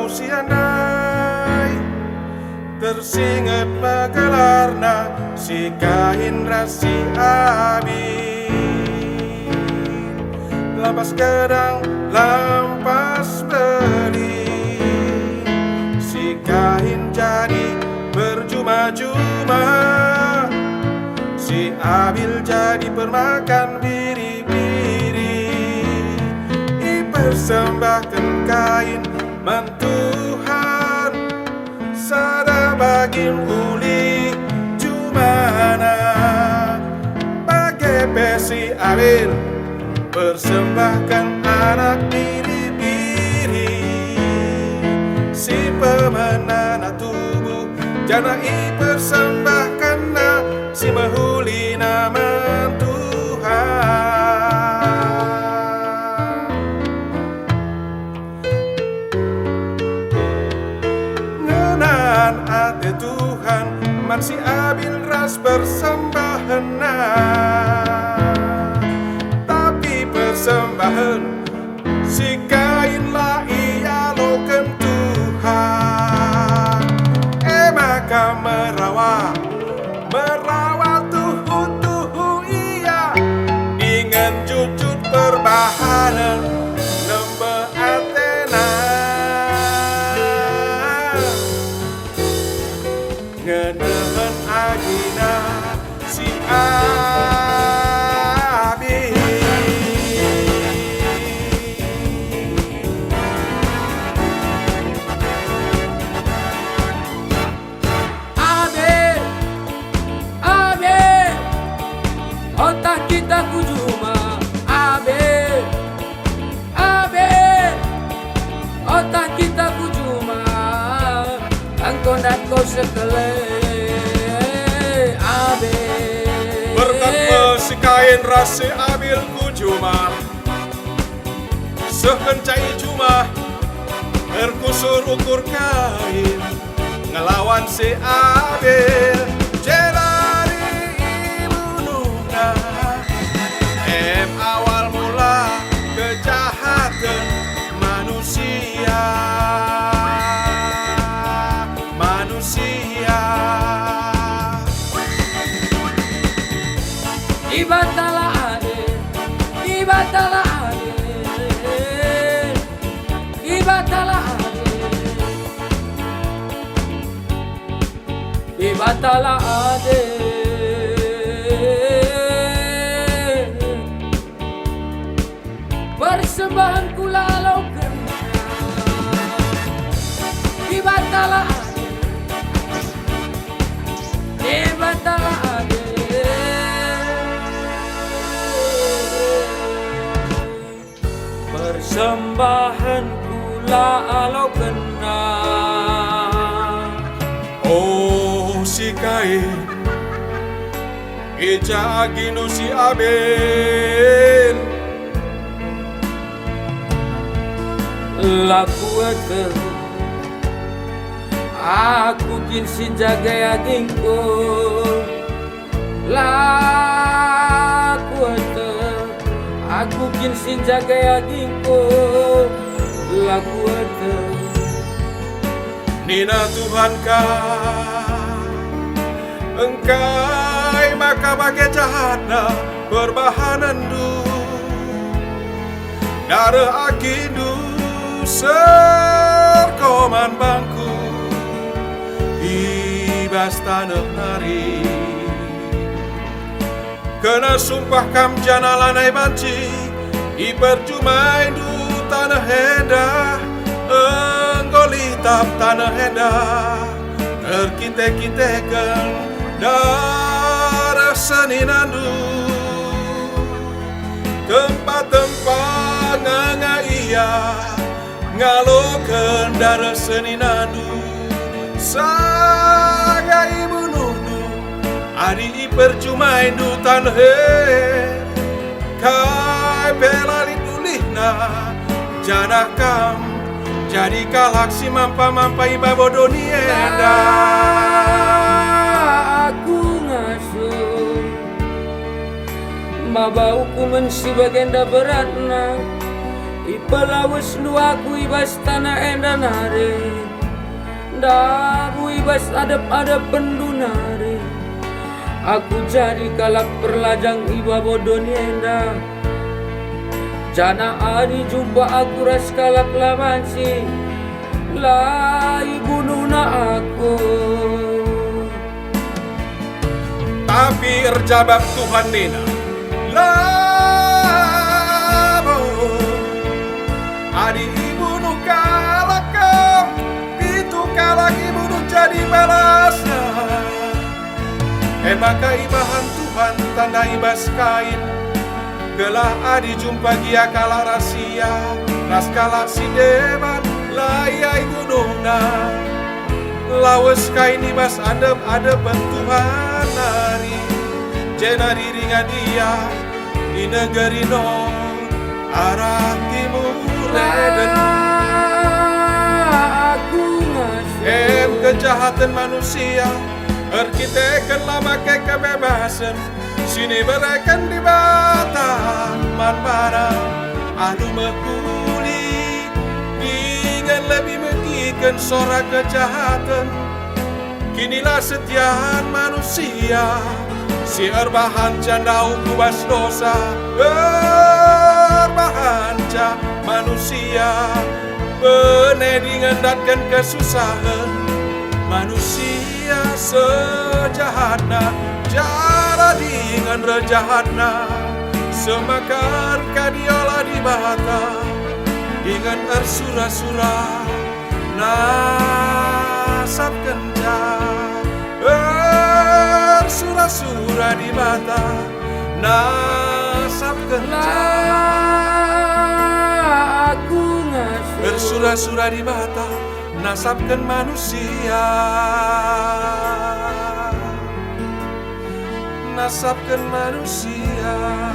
manusia nai tersingat magalarna si kain rasi abi lampas gedang lampas beli si kain jadi berjuma-juma si Abil jadi permakan biri-biri dipersembahkan kain mentuhan sada bagin uli jumana pakai pesi Abil persembahkan anak biri-biri si pemenana tubuh jana i persembahkan si mahuli nama Tuhan ngenan ate Tuhan man si Abil ras persembahan tapi persembahan si kain lah ia loken Tuhan maka merawat tuhu iya dengan jujur perbahanan nembe Athena ngenemen agina si Abi otak kita kujuma Abe otak kita kujuma angkon dan kau sekele Abe berkat si kain rasi Abil kujuma sekencai cuma berkusur ukur kain ngelawan si Abil awal mula kejahatan manusia Ibatala ade Ibatala ade Ibatala ade Ibatala ade persembahan kula laukan Ibatala ade Ibatala ade persembahan kula alau kena oh si kain Eja aginu si Abel laku ete aku kin si jaga agingku laku ete aku kin si jaga agingku laku ete Nina Tuhan engkai maka bagai jahana berbahanan du darah agindu serkoman bangku ibas tanah hari kena sumpah kam jana lanai banci ipercumai du tanah hendah enggolitap tanah hendah terkite-kitekan darah seninandu tempat-tempat ngangaiya ngalokeun darah seninandu saga ibu nunu adi percuma indu tanhe kai pelari tulihna jana kam jadi galaksi mampa iba bodoni enda aku ngasuh mabauku mensi bagenda beratna Ipalawes nu aku ibas tanah endan hari, dabu ibas adep pendunari. Aku jadi kalak perlajang iba bodoh nienda. Jana ari jumpa aku ras kalak lamansi, lai bunuhna aku. Tapi erjabak Tuhan nena labo adi ibu nu kalakam itu kalak ibu nu jadi balasnya. Maka ibahan Tuhan tanda ibas kain gelah adi jumpa dia kala rahasia ras kalak si deban layai gunungna lawes kain ibas adep Tuhan nari jena diringan dia di negeri no arah timur leden. Aku ngasuh Kejahatan manusia arkiteken lama ke kebebasan sini berikan di batan mana anu mekuli dengan lebih megikan sorak kejahatan. Kinilah setiaan manusia si erbahan jandau kubas dosa erbahan ja manusia penedingan datkan kesusahan manusia sejahatna jara dengan rejahatna semakar kadiola di bata dengan ersura-sura nasab kenca ersura-sura di bata nasab kenca. Aku ngasuh Bersura-sura di bata nasabkan manusia, nasabkan manusia.